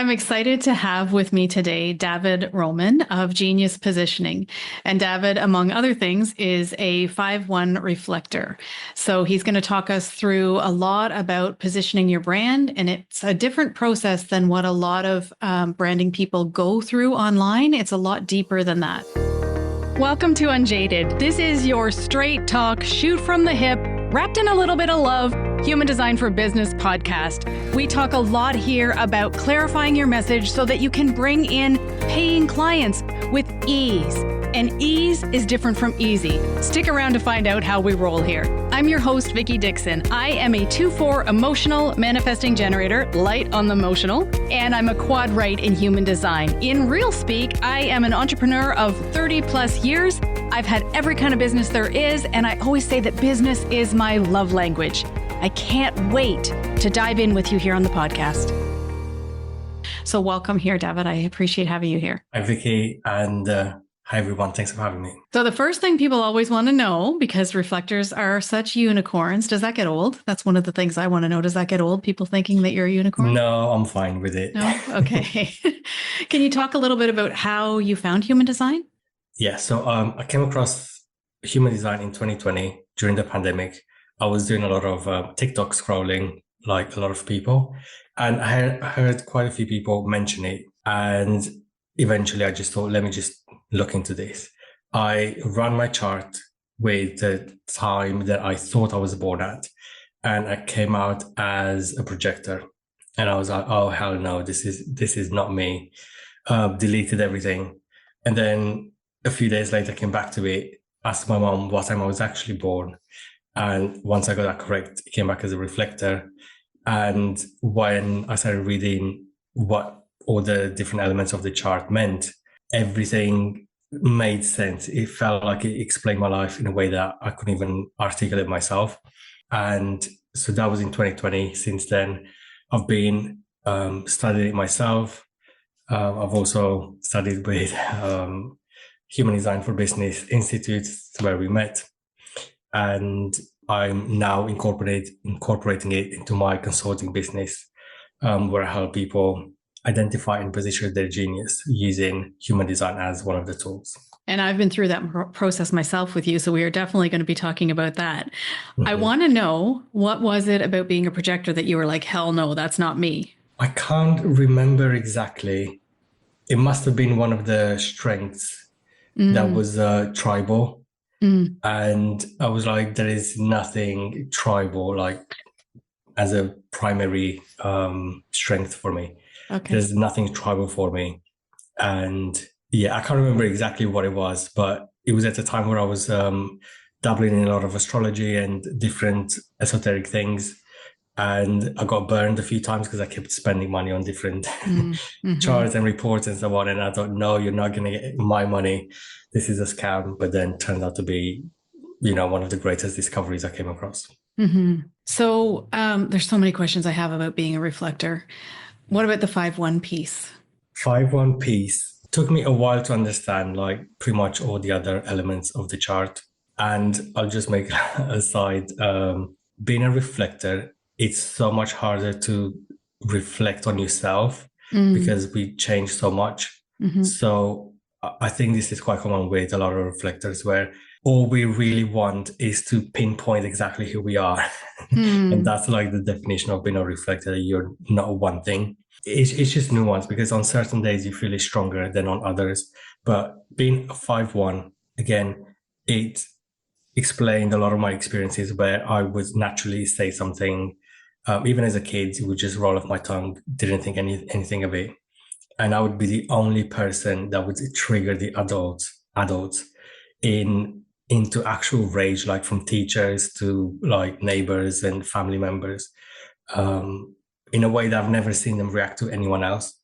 I'm excited to have with me today David Roman of Genius Positioning. And David, among other things, is a 5-1 reflector. So he's going to talk us through a lot about positioning your brand. And it's a different process than what a lot of branding people go through online. It's a lot deeper than that. Welcome to Unjaded. This is your straight talk, shoot from the hip, wrapped in a little bit of love, Human Design for Business podcast. We talk a lot here about clarifying your message so that you can bring in paying clients with ease. And ease is different from easy. Stick around to find out how we roll here. I'm your host, Vickie Dickson. I am a 2-4 emotional manifesting generator, light on the emotional, and I'm a quad right in human design. In real speak, I am an entrepreneur of 30 plus years. I've had every kind of business there is, and I always say that business is my love language. I can't wait to dive in with you here on the podcast. So welcome here, David. I appreciate having you here. Hi, Vickie, and hi, everyone. Thanks for having me. So the first thing people always want to know, because reflectors are such unicorns, does that get old? That's one of the things I want to know. Does that get old? People thinking that you're a unicorn? No, I'm fine with it. No? Okay. Can you talk a little bit about how you found human design? Yeah, so I came across human design in 2020 during the pandemic. I was doing a lot of TikTok scrolling, like a lot of people, and I heard quite a few people mention it. And eventually I just thought, let me just look into this. I ran my chart with the time that I thought I was born at, and I came out as a projector. And I was like, oh, hell no, this is not me. Deleted everything. And then a few days later, I came back to it, asked my mom what time I was actually born. And once I got that correct, it came back as a reflector. And when I started reading what all the different elements of the chart meant, everything made sense. It felt like it explained my life in a way that I couldn't even articulate myself. And so that was in 2020. Since then, I've been studying it myself. I've also studied with Human Design for Business Institute, where we met. And I'm now incorporating it into my consulting business, where I help people identify and position their genius using human design as one of the tools. And I've been through that process myself with you, so we are definitely going to be talking about that. Mm-hmm. I want to know, what was it about being a projector that you were like, hell no, that's not me? I can't remember exactly. It must have been one of the strengths that was tribal. And I was like, there is nothing tribal like as a primary strength for me. Okay. There's nothing tribal for me. And yeah, I can't remember exactly what it was, but it was at a time where I was dabbling in a lot of astrology and different esoteric things. And I got burned a few times because I kept spending money on different charts and reports and so on. And I thought, no, you're not going to get my money. This is a scam. But then turned out to be, one of the greatest discoveries I came across. Mm-hmm. So there's so many questions I have about being a reflector. What about the 5-1 piece? 5-1 piece took me a while to understand, like pretty much all the other elements of the chart. And I'll just make a side. Being a reflector, it's so much harder to reflect on yourself because we change so much. Mm-hmm. So I think this is quite common with a lot of reflectors, where all we really want is to pinpoint exactly who we are. And that's like the definition of being a reflector. You're not one thing. It's just nuance, because on certain days you feel stronger than on others. But being a 5-1, again, it explained a lot of my experiences where I would naturally say something. Even as a kid, it would just roll off my tongue, didn't think anything of it. And I would be the only person that would trigger the adults into actual rage, like from teachers to like neighbors and family members, in a way that I've never seen them react to anyone else.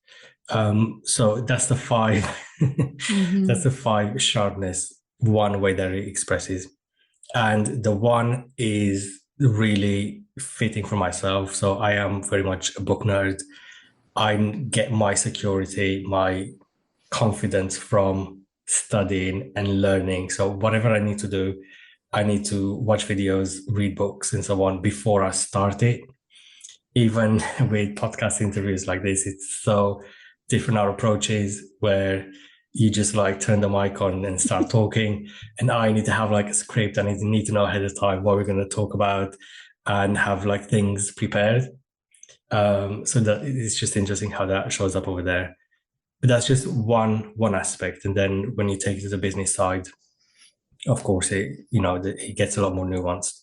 So that's the 5, that's the 5 sharpness, one way that it expresses. And the 1 is really fitting for myself. So I am very much a book nerd. I get my security, my confidence from studying and learning. So whatever I need to do, I need to watch videos, read books and so on before I start it. even with podcast interviews like this, it's so different. Our approaches where you just like turn the mic on and start talking, and I need to have like a script. I need to know ahead of time what we're going to talk about and have like things prepared. So that it's just interesting how that shows up over there. But that's just one aspect. And then when you take it to the business side, of course, it gets a lot more nuanced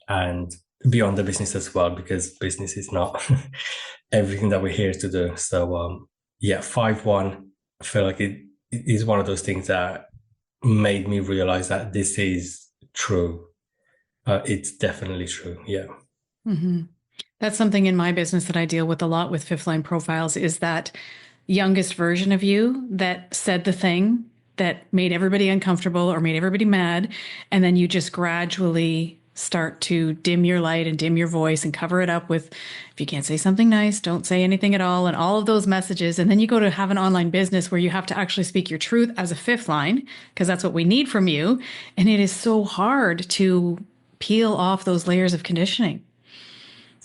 and beyond the business as well, because business is not everything that we're here to do. So yeah, 5-1, I feel like it is one of those things that made me realize that this is true. It's definitely true. Yeah. Mm-hmm. That's something in my business that I deal with a lot with fifth line profiles is that youngest version of you that said the thing that made everybody uncomfortable or made everybody mad. And then you just gradually start to dim your light and dim your voice and cover it up with, if you can't say something nice, don't say anything at all, and all of those messages. And then you go to have an online business where you have to actually speak your truth as a fifth line, because that's what we need from you. And it is so hard to peel off those layers of conditioning.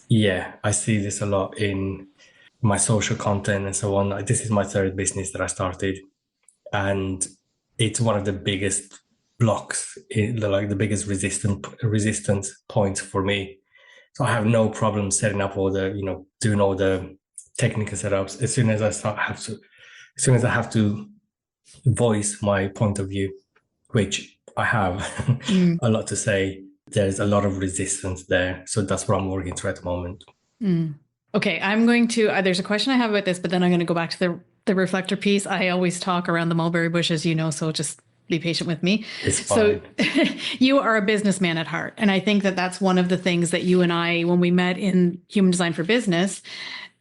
Yeah, I see this a lot in my social content and so on. This is my third business that I started, and it's one of the biggest blocks, like the biggest resistance points for me. So I have no problem setting up all the, doing all the technical setups. As soon as I have to voice my point of view, which I have a lot to say, there's a lot of resistance there. So that's what I'm working through at the moment. Okay, I'm going to, there's a question I have about this, but then I'm going to go back to the reflector piece. I always talk around the mulberry bush, as you know, so just be patient with me. It's fine. So you are a businessman at heart. And I think that that's one of the things that you and I, when we met in Human Design for Business,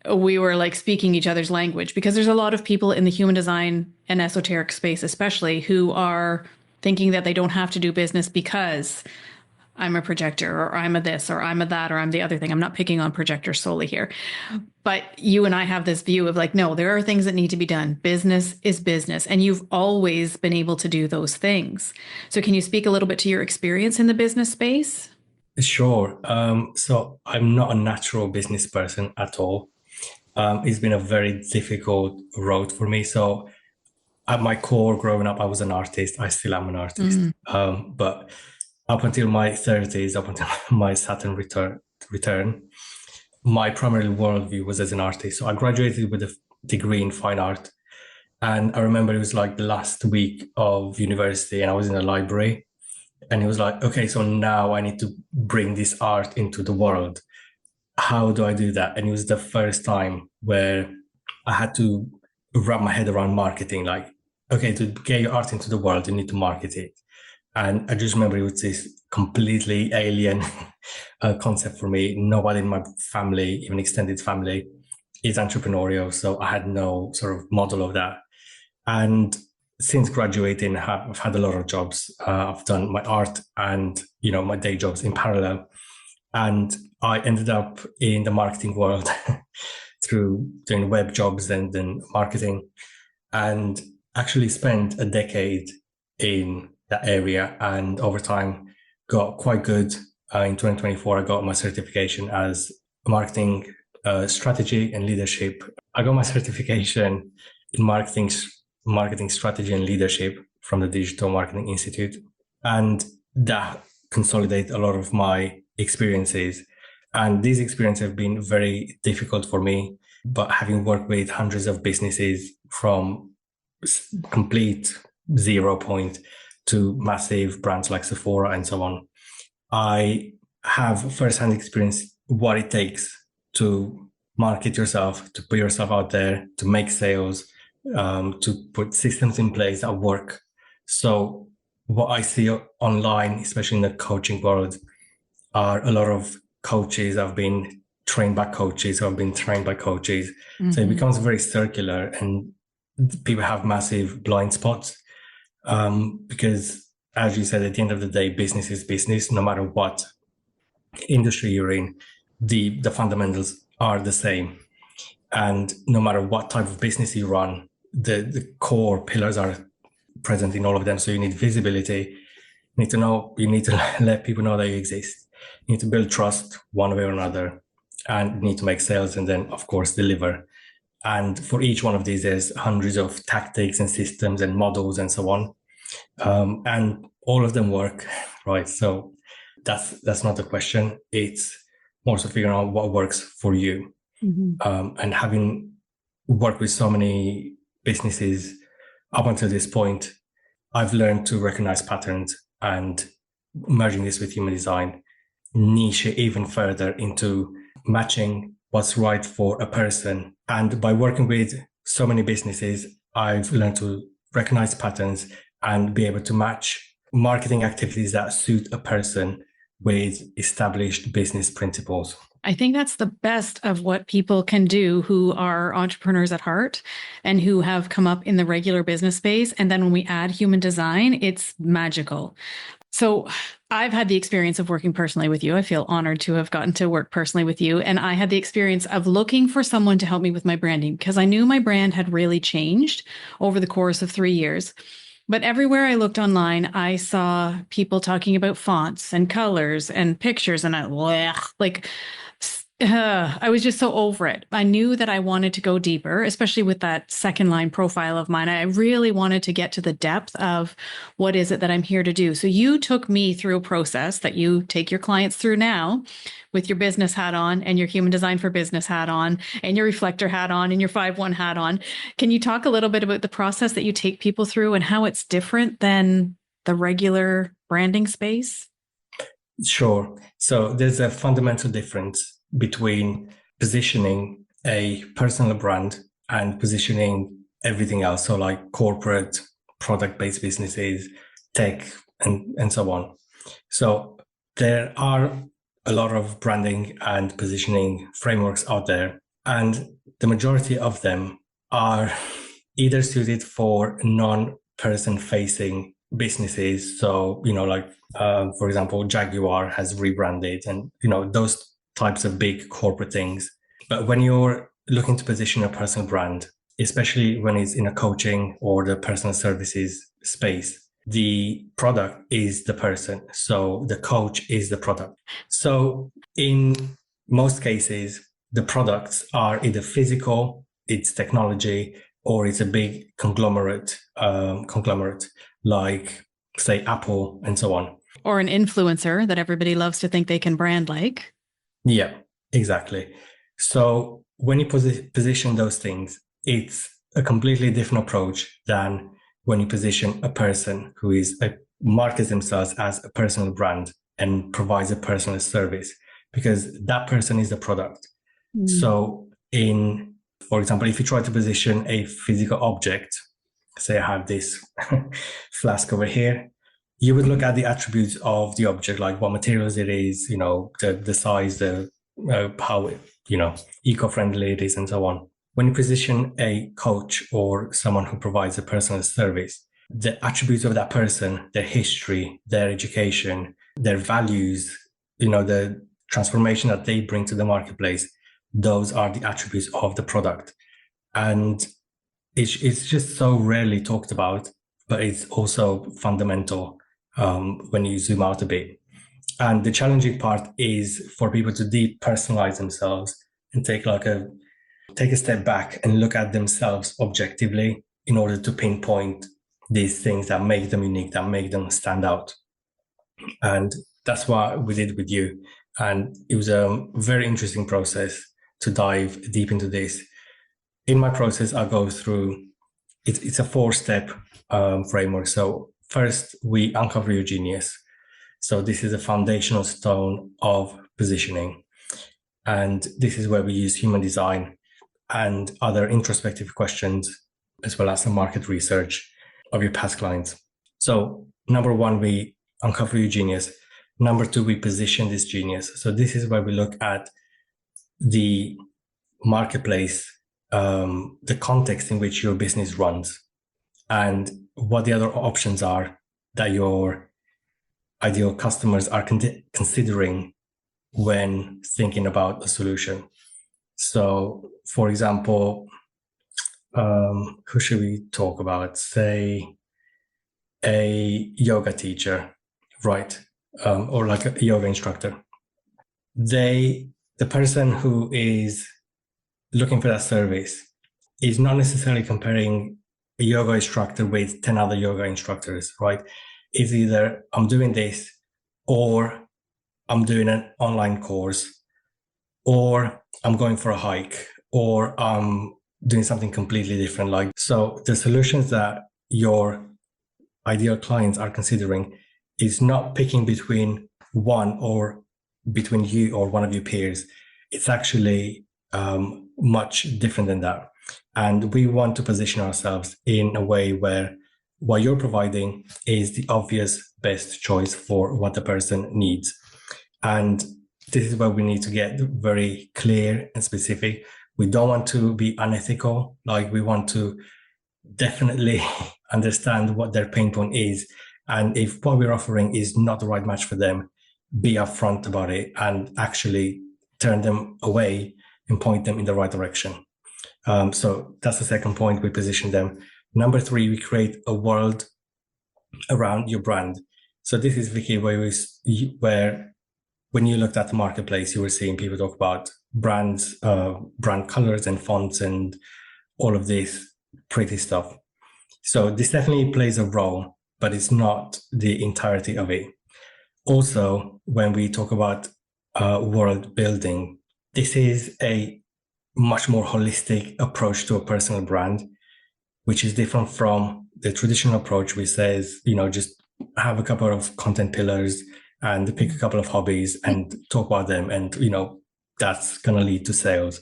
we were like speaking each other's language, because there's a lot of people in the human design and esoteric space, especially, who are thinking that they don't have to do business because I'm a projector, or I'm a this, or I'm a that, or I'm the other thing. I'm not picking on projectors solely here. But you and I have this view of like, no, there are things that need to be done. Business is business. And you've always been able to do those things. So can you speak a little bit to your experience in the business space? Sure. So I'm not a natural business person at all. It's been a very difficult road for me. So at my core, growing up, I was an artist. I still am an artist. But up until my 30s, up until my Saturn return, my primary worldview was as an artist. So I graduated with a degree in fine art. And I remember it was like the last week of university, and I was in a library. And it was like, okay, so now I need to bring this art into the world. How do I do that? And it was the first time where I had to wrap my head around marketing. Like, okay, to get your art into the world, you need to market it. And I just remember it was this completely alien concept for me. Nobody in my family, even extended family, is entrepreneurial. So I had no sort of model of that. And since graduating, I've had a lot of jobs. I've done my art and, my day jobs in parallel. And I ended up in the marketing world through doing web jobs and then marketing, and actually spent a decade in that area, and over time got quite good. In 2024, I got my certification as marketing strategy and leadership. I got my certification in marketing strategy and leadership from the Digital Marketing Institute, and that consolidated a lot of my experiences. And these experiences have been very difficult for me, but having worked with hundreds of businesses from complete 0 point to massive brands like Sephora and so on, I have firsthand experience what it takes to market yourself, to put yourself out there, to make sales, to put systems in place that work. So what I see online, especially in the coaching world, are a lot of coaches that have been trained by coaches who have been trained by coaches. Mm-hmm. So it becomes very circular, and people have massive blind spots. Because, as you said, at the end of the day, business is business. No matter what industry you're in, the fundamentals are the same. And no matter what type of business you run, the core pillars are present in all of them. So you need visibility. You need to let people know that you exist. You need to build trust one way or another. and need to make sales and then, of course, deliver. And for each one of these, there's hundreds of tactics and systems and models and so on. And all of them work, right? So that's not the question. It's more so figuring out what works for you. And having worked with so many businesses up until this point, I've learned to recognize patterns, and merging this with human design, niche it even further into matching what's right for a person. And by working with so many businesses, I've learned to recognize patterns and be able to match marketing activities that suit a person with established business principles. I think that's the best of what people can do who are entrepreneurs at heart and who have come up in the regular business space. And then when we add human design, it's magical. So I've had the experience of working personally with you. I feel honored to have gotten to work personally with you. And I had the experience of looking for someone to help me with my branding because I knew my brand had really changed over the course of 3 years. But everywhere I looked online, I saw people talking about fonts and colors and pictures, and I was just so over it. I knew that I wanted to go deeper, especially with that second line profile of mine. I really wanted to get to the depth of what is it that I'm here to do. So you took me through a process that you take your clients through now with your business hat on and your human design for business hat on and your reflector hat on and your 5-1 hat on. Can you talk a little bit about the process that you take people through and how it's different than the regular branding space? Sure. So there's a fundamental difference between positioning a personal brand and positioning everything else. So like corporate, product-based businesses, tech, and so on. So there are a lot of branding and positioning frameworks out there, and the majority of them are either suited for non-person facing businesses. So, for example, Jaguar has rebranded and, those types of big corporate things. But when you're looking to position a personal brand, especially when it's in a coaching or the personal services space, the product is the person. So the coach is the product. So in most cases, the products are either physical, it's technology, or it's a big conglomerate like, say, Apple and so on. Or an influencer that everybody loves to think they can brand like. Yeah, exactly. So when you position those things, it's a completely different approach than when you position a person who markets themselves as a personal brand and provides a personal service, because that person is the product. So for example, if you try to position a physical object, say I have this flask over here, you would look at the attributes of the object, like what materials it is, the size, how, eco-friendly it is, and so on. When you position a coach or someone who provides a personal service, the attributes of that person, their history, their education, their values, the transformation that they bring to the marketplace, those are the attributes of the product. And it's just so rarely talked about, but it's also fundamental when you zoom out a bit. And the challenging part is for people to depersonalize themselves and take a step back and look at themselves objectively in order to pinpoint these things that make them unique, that make them stand out. And that's what we did with you. And it was a very interesting process to dive deep into this. In my process, I go through, it's a 4-step framework. So first, we uncover your genius. So this is a foundational stone of positioning. And this is where we use human design and other introspective questions, as well as some market research of your past clients. So number 1, we uncover your genius. Number 2, we position this genius. So this is where we look at the marketplace, the context in which your business runs, and what the other options are that your ideal customers are considering when thinking about a solution. So, for example, who should we talk about? Say a yoga teacher, right? Or like a yoga instructor. They the person who is looking for that service is not necessarily comparing a yoga instructor with 10 other yoga instructors, right? It's either I'm doing this, or I'm doing an online course, or I'm going for a hike, or I'm doing something completely different. Like, so the solutions that your ideal clients are considering is not picking between one or between you or one of your peers. It's actually much different than that. And we want to position ourselves in a way where what you're providing is the obvious best choice for what the person needs. And this is where we need to get very clear and specific. We don't want to be unethical. Like, we want to definitely understand what their pain point is. And if what we're offering is not the right match for them, be upfront about it and actually turn them away and point them in the right direction. So that's the second point. We position them. Number 3, we create a world around your brand. So this is, Vickie, where when you looked at the marketplace, you were seeing people talk about brands, brand colors and fonts and all of this pretty stuff. So this definitely plays a role, but it's not the entirety of it. Also, when we talk about world building, this is a much more holistic approach to a personal brand, which is different from the traditional approach, which says, just have a couple of content pillars and pick a couple of hobbies and talk about them. And, that's going to lead to sales.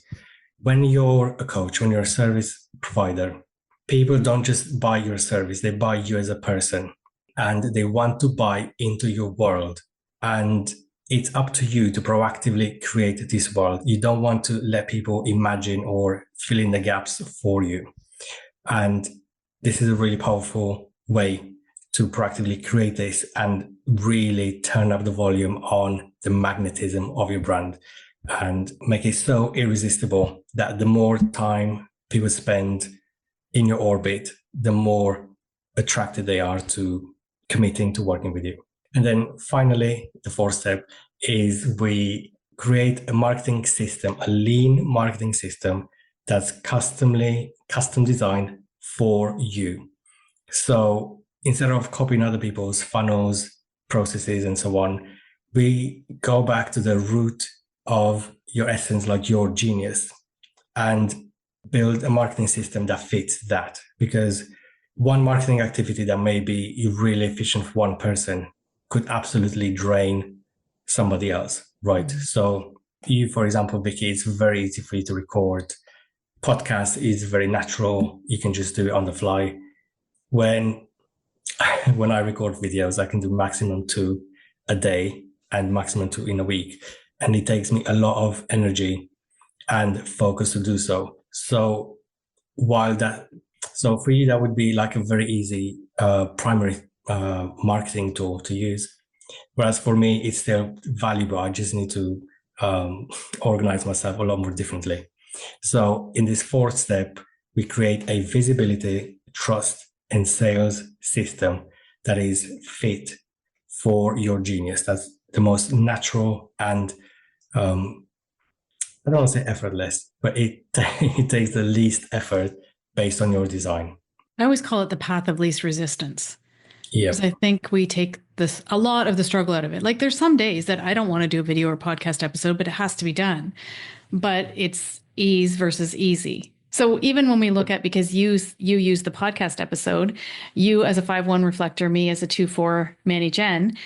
When you're a coach, when you're a service provider, people don't just buy your service, they buy you as a person, and they want to buy into your world. And it's up to you to proactively create this world. You don't want to let people imagine or fill in the gaps for you. And this is a really powerful way to proactively create this and really turn up the volume on the magnetism of your brand and make it so irresistible that the more time people spend in your orbit, the more attracted they are to committing to working with you. And then finally, the 4th step is we create a marketing system, a lean marketing system that's custom designed for you. So instead of copying other people's funnels, processes, and so on, we go back to the root of your essence, like your genius, and build a marketing system that fits that. Because one marketing activity that may be really efficient for one person could absolutely drain somebody else, right? So you, for example, Vickie, it's very easy for you to record. Podcast is very natural. You can just do it on the fly. When I record videos, I can do maximum 2 a day and maximum 2 in a week. And it takes me a lot of energy and focus to do so. So for you, that would be like a very easy primary marketing tool to use. Whereas for me, it's still valuable. I just need to organize myself a lot more differently. So in this 4th step, we create a visibility, trust, and sales system that is fit for your genius. That's the most natural and I don't want to say effortless, but it takes the least effort based on your design. I always call it the path of least resistance. Yeah. Because I think we take a lot of the struggle out of it. Like, there's some days that I don't want to do a video or podcast episode, but it has to be done. But it's ease versus easy. So even when we look at, because you use the podcast episode, you as a 5-1 reflector, me as a 2-4 Manny Jen,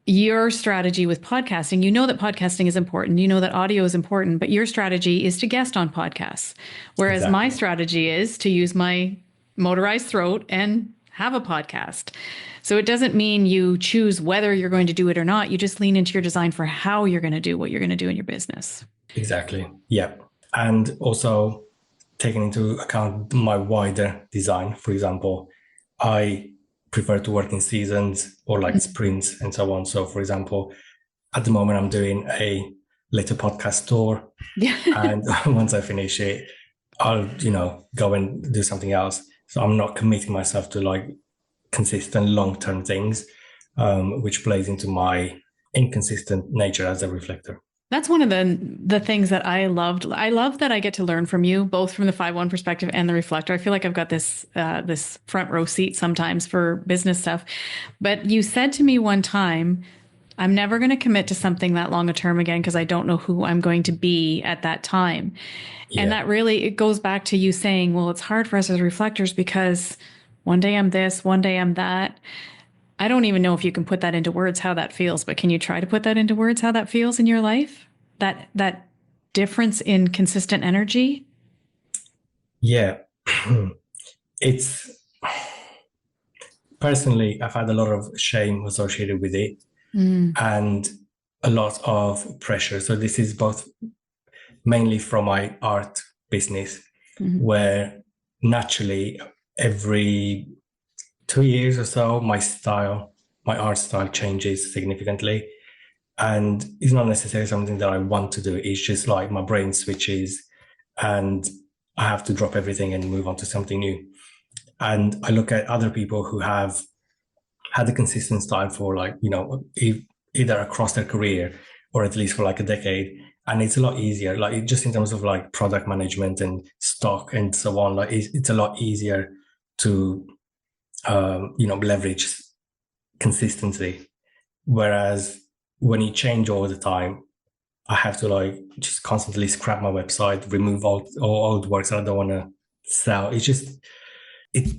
your strategy with podcasting, you know that podcasting is important. You know that audio is important, but your strategy is to guest on podcasts. Whereas my strategy is to use my motorized throat and have a podcast. So it doesn't mean you choose whether you're going to do it or not. You just lean into your design for how you're going to do what you're going to do in your business. Exactly. Yeah. And also taking into account my wider design, for example, I prefer to work in seasons or like sprints and so on. So for example, at the moment, I'm doing a little podcast tour. Yeah. And once I finish it, I'll, go and do something else. So I'm not committing myself to like consistent long-term things, which plays into my inconsistent nature as a reflector. That's one of the things that I loved. I love that I get to learn from you, both from the 5-1 perspective and the reflector. I feel like I've got this front row seat sometimes for business stuff. But you said to me one time, I'm never going to commit to something that long a term again because I don't know who I'm going to be at that time. And Yeah. that really, it goes back to you saying, well, it's hard for us as reflectors because one day I'm this, one day I'm that. I don't even know if you can put that into words how that feels, but can you try to put that into words how that feels in your life? That difference in consistent energy? Yeah. It's personally, I've had a lot of shame associated with it Mm, and a lot of pressure. So this is both mainly from my art business, mhm, where naturally every 2 years or so, my art style changes significantly. And it's not necessarily something that I want to do. It's just like my brain switches and I have to drop everything and move on to something new. And I look at other people who have had a consistent style for like, either across their career or at least for like a decade. And it's a lot easier, like just in terms of like product management and stock and so on, like it's a lot easier to, leverage consistency. Whereas when you change all the time, I have to like just constantly scrap my website, remove all old works that I don't want to sell. It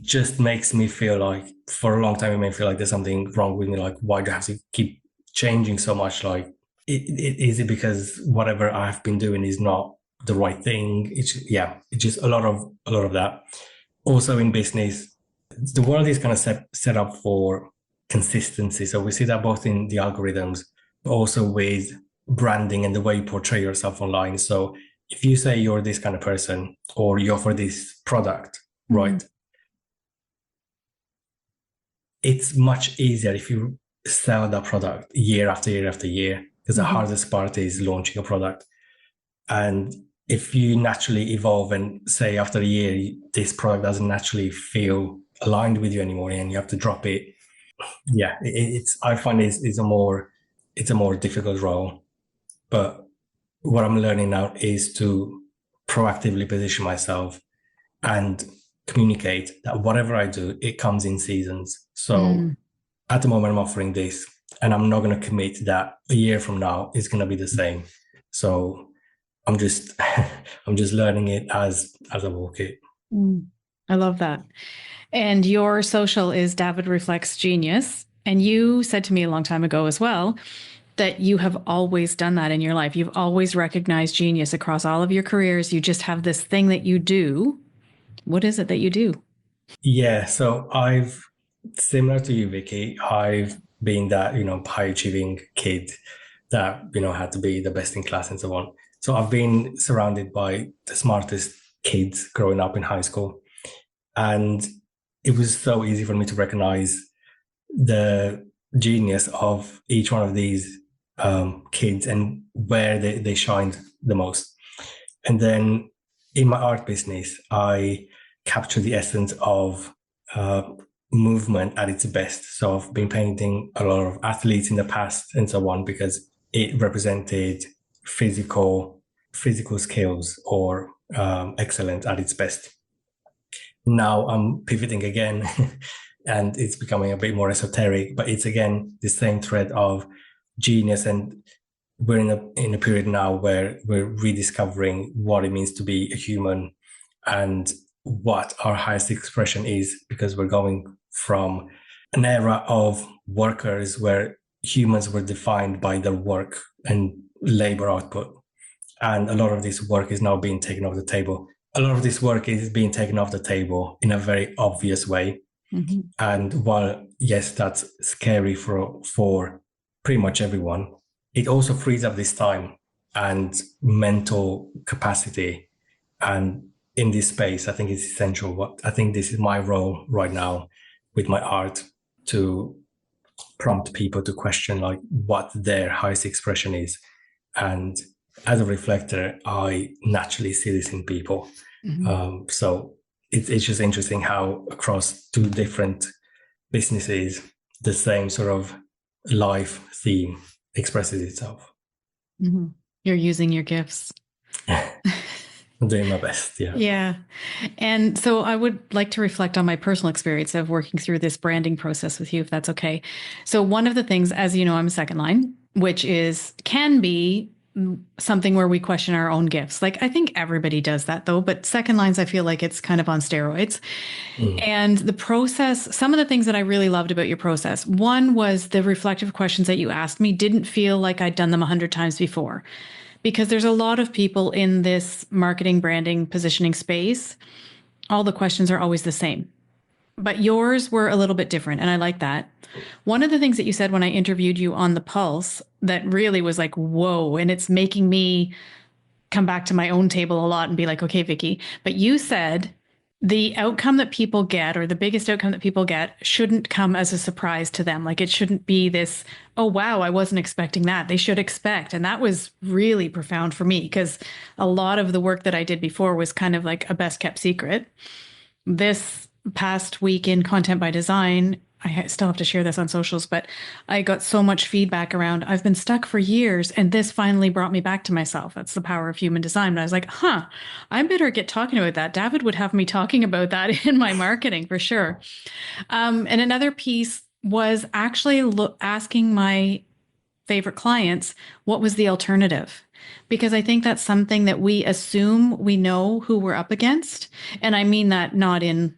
just makes me feel like for a long time it may feel like there's something wrong with me. Like, why do I have to keep changing so much? Like, is it because whatever I've been doing is not the right thing? It's just a lot of that. Also in business, the world is kind of set up for consistency. So we see that both in the algorithms, but also with branding and the way you portray yourself online. So if you say you're this kind of person or you offer this product, mhm, right? It's much easier if you sell that product year after year after year, because the mhm, hardest part is launching a product. And if you naturally evolve and say after a year, this product doesn't naturally feel aligned with you anymore and you have to drop it. Yeah, I find it's a more difficult role. But what I'm learning now is to proactively position myself and communicate that whatever I do, it comes in seasons. So mm. at the moment I'm offering this and I'm not going to commit that a year from now it's going to be the same. So I'm just I'm just learning it as I walk it. Mm. I love that. And your social is David Reflects Genius. And you said to me a long time ago as well that you have always done that in your life. You've always recognized genius across all of your careers. You just have this thing that you do. What is it that you do? Yeah, so I've similar to you, Vicky, I've been that, high achieving kid that, had to be the best in class and so on. So I've been surrounded by the smartest kids growing up in high school. And it was so easy for me to recognize the genius of each one of these kids and where they shined the most. And then in my art business, I capture the essence of uh, movement at its best. So I've been painting a lot of athletes in the past and so on because it represented physical physical skills or excellence at its best. Now I'm pivoting again and it's becoming a bit more esoteric, but it's again the same thread of genius. And we're in a period now where we're rediscovering what it means to be a human and what our highest expression is, because we're going from an era of workers where humans were defined by their work and labor output. And a lot of this work is now being taken off the table. A lot of this work is being taken off the table in a very obvious way. Mhm. And while, yes, that's scary for pretty much everyone, it also frees up this time and mental capacity. And in this space, I think it's essential. What I think this is my role right now with my art, to prompt people to question like what their highest expression is. And as a reflector, I naturally see this in people. Mhm. So it's just interesting how across two different businesses, the same sort of life theme expresses itself. Mhm. You're using your gifts. I'm doing my best. Yeah. Yeah. And so I would like to reflect on my personal experience of working through this branding process with you, if that's okay. So, one of the things, as you know, I'm a second line, which can be something where we question our own gifts. Like, I think everybody does that though, but second lines, I feel like it's kind of on steroids. Mm. And the process, some of the things that I really loved about your process, one was the reflective questions that you asked me didn't feel like I'd done them 100 times before, because there's a lot of people in this marketing, branding, positioning space. All the questions are always the same, but yours were a little bit different. And I like that. One of the things that you said when I interviewed you on the Pulse that really was like, whoa, and it's making me come back to my own table a lot and be like, okay, Vickie, but you said the outcome that people get, or the biggest outcome that people get, shouldn't come as a surprise to them. Like, it shouldn't be this, oh, wow, I wasn't expecting that. They should expect. And that was really profound for me, because a lot of the work that I did before was kind of like a best kept secret. This past week in Content by Design, I still have to share this on socials, but I got so much feedback around, I've been stuck for years, and this finally brought me back to myself. That's the power of human design. But I was like, I better get talking about that. David would have me talking about that in my marketing for sure. And another piece was actually asking my favorite clients, what was the alternative? Because I think that's something that we assume we know who we're up against. And I mean that not in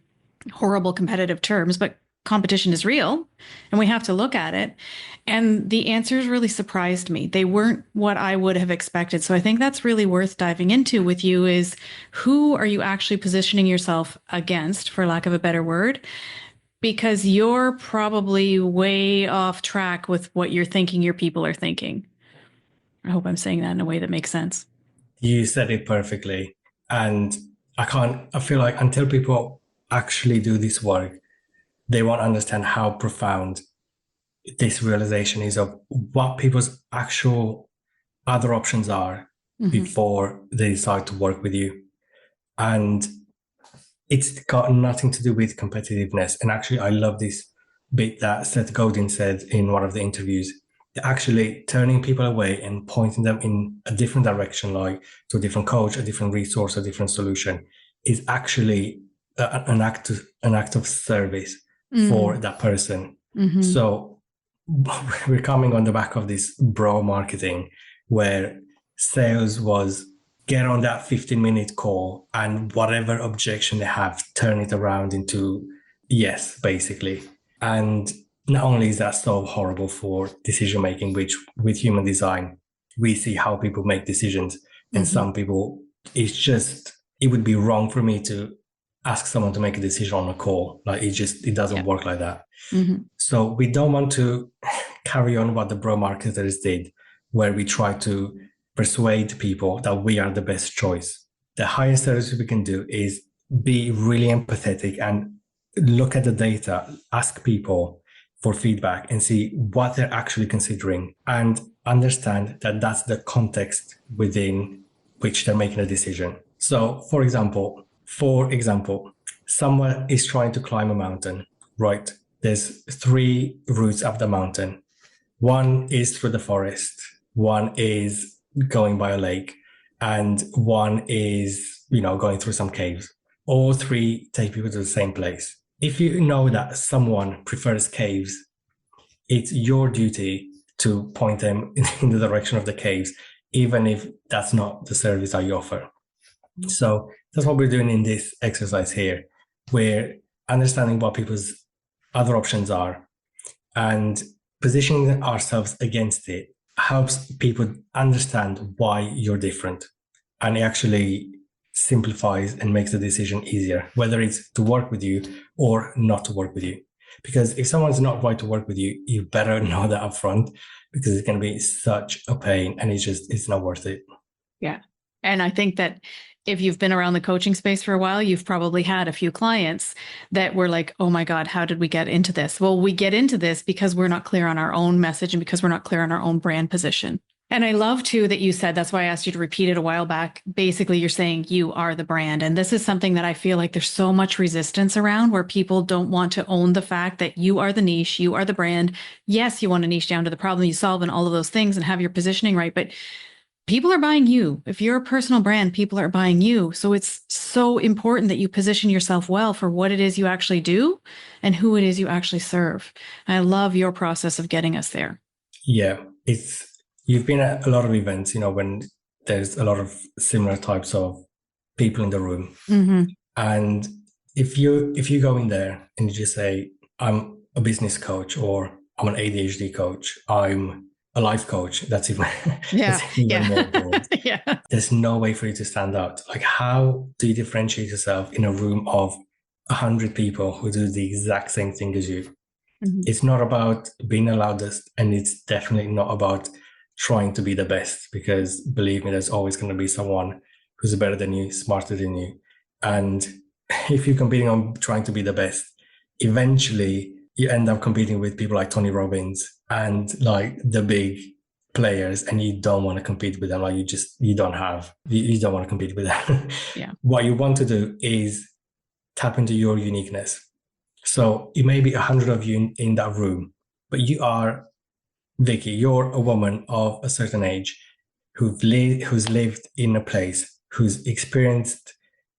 horrible competitive terms, but competition is real and we have to look at it. And the answers really surprised me. They weren't what I would have expected. So I think that's really worth diving into with you, is who are you actually positioning yourself against, for lack of a better word? Because you're probably way off track with what you're thinking your people are thinking. I hope I'm saying that in a way that makes sense. You said it perfectly. And I feel like until people actually do this work, they won't understand how profound this realization is of what people's actual other options are before they decide to work with you. And it's got nothing to do with competitiveness. And actually, I love this bit that Seth Godin said in one of the interviews. Actually turning people away and pointing them in a different direction, like to a different coach, a different resource, a different solution, is actually an act of service for that person. So we're coming on the back of this bro marketing, where sales was get on that 15-minute call and whatever objection they have, turn it around into yes, basically. And not only is that so horrible for decision making, which with human design, we see how people make decisions. And some people, it would be wrong for me to ask someone to make a decision on a call. Like, it doesn't work like that. So we don't want to carry on what the bro marketers did, where we try to persuade people that we are the best choice. The highest service we can do is be really empathetic and look at the data, ask people for feedback and see what they're actually considering, and understand that that's the context within which they're making a decision. So for example, someone is trying to climb a mountain, right? There's 3 routes up the mountain. One is through the forest, one is going by a lake, and one is, going through some caves. All 3 take people to the same place. If you know that someone prefers caves, it's your duty to point them in the direction of the caves, even if that's not the service that you offer. So that's what we're doing in this exercise here. We're understanding what people's other options are, and positioning ourselves against it helps people understand why you're different. And it actually simplifies and makes the decision easier, whether it's to work with you or not to work with you. Because if someone's not right to work with you, you better know that up front, because it's going to be such a pain and it's not worth it. Yeah. And I think that if you've been around the coaching space for a while, you've probably had a few clients that were like, oh my God, how did we get into this? Well, we get into this because we're not clear on our own message and because we're not clear on our own brand position. And I love too that you said, that's why I asked you to repeat it a while back. Basically, you're saying you are the brand. And this is something that I feel like there's so much resistance around, where people don't want to own the fact that you are the niche, you are the brand. Yes, you want to niche down to the problem you solve and all of those things and have your positioning right. But people are buying you. If you're a personal brand, people are buying you. So it's so important that you position yourself well for what it is you actually do and who it is you actually serve. And I love your process of getting us there. Yeah, it's you've been at a lot of events, when there's a lot of similar types of people in the room. Mm-hmm. And if you go in there and you just say, I'm a business coach, or I'm an ADHD coach, I'm a life coach, that's even Yeah. that's even more broad. Yeah. There's no way for you to stand out. Like, how do you differentiate yourself in a room of 100 people who do the exact same thing as you? Mm-hmm. It's not about being the loudest, and it's definitely not about trying to be the best, because believe me, there's always going to be someone who's better than you, smarter than you. And if you're competing on trying to be the best, eventually you end up competing with people like Tony Robbins and like the big players, and you don't want to compete with them. Like, you don't want to compete with them. Yeah. What you want to do is tap into your uniqueness. So it may be 100 of you in that room, but you are Vickie. You're a woman of a certain age who's lived in a place, who's experienced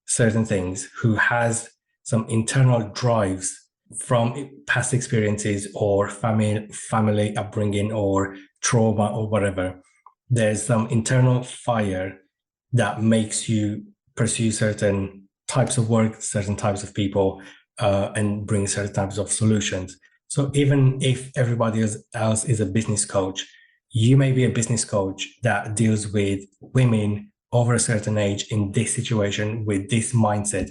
certain things, who has some internal drives from past experiences or family upbringing or trauma or whatever. There's some internal fire that makes you pursue certain types of work, certain types of people, and bring certain types of solutions. So even if everybody else is a business coach, you may be a business coach that deals with women over a certain age in this situation with this mindset,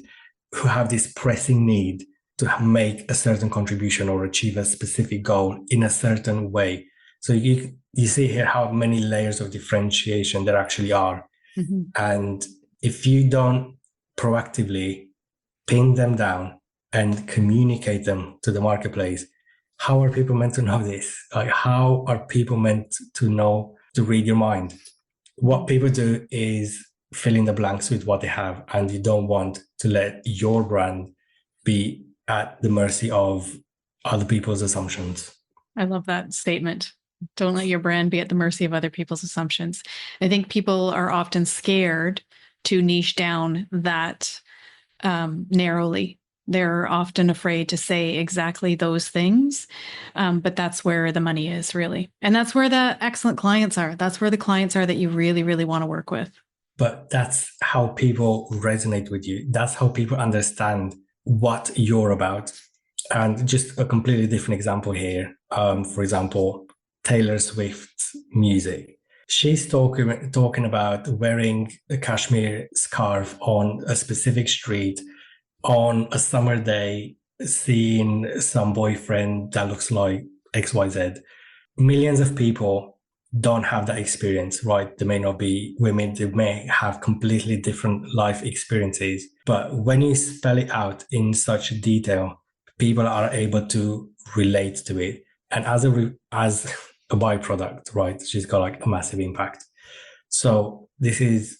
who have this pressing need to make a certain contribution or achieve a specific goal in a certain way. So you see here how many layers of differentiation there actually are. Mm-hmm. And if you don't proactively pin them down and communicate them to the marketplace, how are people meant to know this? Like, how are people meant to know to read your mind? What people do is fill in the blanks with what they have, and you don't want to let your brand be at the mercy of other people's assumptions. I love that statement. Don't let your brand be at the mercy of other people's assumptions. I think people are often scared to niche down that narrowly. They're often afraid to say exactly those things, but that's where the money is, really. And that's where the excellent clients are. That's where the clients are that you really, really want to work with. But that's how people resonate with you. That's how people understand what you're about. And just a completely different example here. For example, Taylor Swift's music. She's talking about wearing a cashmere scarf on a specific street on a summer day, seeing some boyfriend that looks like XYZ. Millions of people don't have that experience, right? They may not be women, they may have completely different life experiences. But when you spell it out in such detail, people are able to relate to it. And as a byproduct, right, she's got like a massive impact. So this is,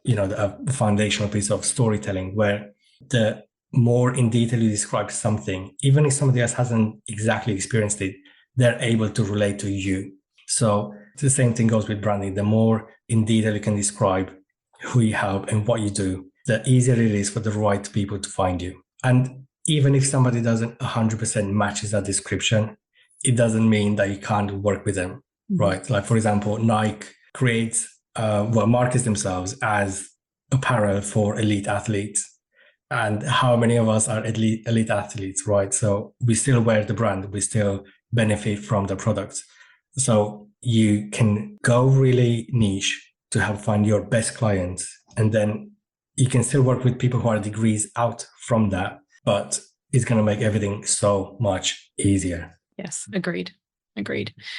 the foundational piece of storytelling, where the more in detail you describe something, even if somebody else hasn't exactly experienced it, they're able to relate to you. So the same thing goes with branding. The more in detail you can describe who you help and what you do, the easier it is for the right people to find you. And even if somebody doesn't 100% matches that description, it doesn't mean that you can't work with them, right? Like, for example, Nike markets themselves as apparel for elite athletes. And how many of us are elite athletes, right? So we still wear the brand, we still benefit from the products. So you can go really niche to help find your best clients. And then you can still work with people who are degrees out from that, but it's going to make everything so much easier. Yes, agreed.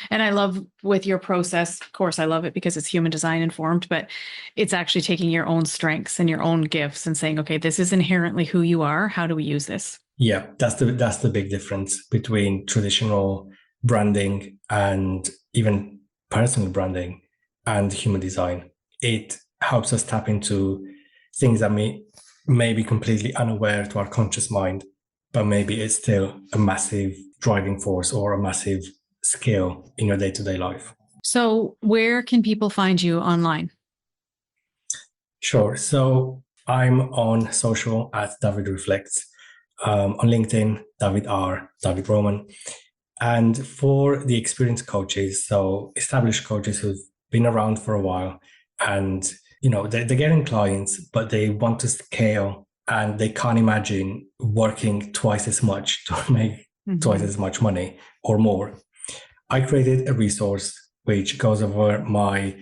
And I love with your process, of course, I love it because it's human design informed, but it's actually taking your own strengths and your own gifts and saying, okay, this is inherently who you are. How do we use this? Yeah, that's the big difference between traditional branding and even personal branding and human design. It helps us tap into things that may be completely unaware to our conscious mind, but maybe it's still a massive driving force or a massive skill in your day-to-day life. So where can people find you online? Sure. So I'm on social at David Reflects, on LinkedIn, David Roman. And for the experienced coaches, so established coaches who've been around for a while and, they're getting clients, but they want to scale and they can't imagine working twice as much to make twice as much money or more. I created a resource which goes over my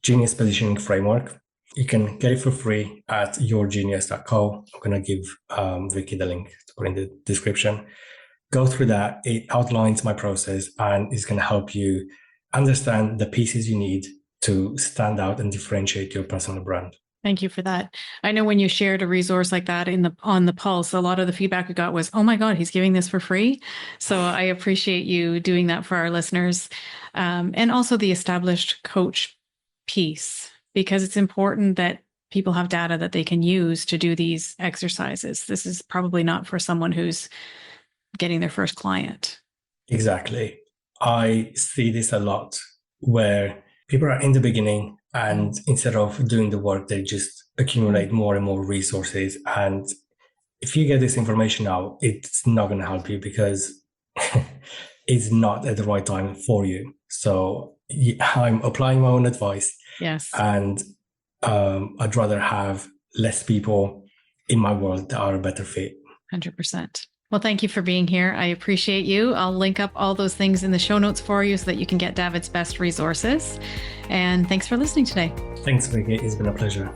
Genius positioning framework. You can get it for free at yourgenius.co. I'm going to give Vickie the link to put in the description. Go through that. It outlines my process and is going to help you understand the pieces you need to stand out and differentiate your personal brand. Thank you for that. I know when you shared a resource like that on the Pulse, a lot of the feedback we got was, "Oh my God, he's giving this for free." So I appreciate you doing that for our listeners, and also the established coach piece, because it's important that people have data that they can use to do these exercises. This is probably not for someone who's getting their first client. Exactly. I see this a lot where people are in the beginning and instead of doing the work, they just accumulate more and more resources. And if you get this information out, it's not going to help you because it's not at the right time for you. So I'm applying my own advice. Yes. And I'd rather have less people in my world that are a better fit. 100%. Well, thank you for being here. I appreciate you. I'll link up all those things in the show notes for you so that you can get David's best resources. And thanks for listening today. Thanks, Vickie. It's been a pleasure.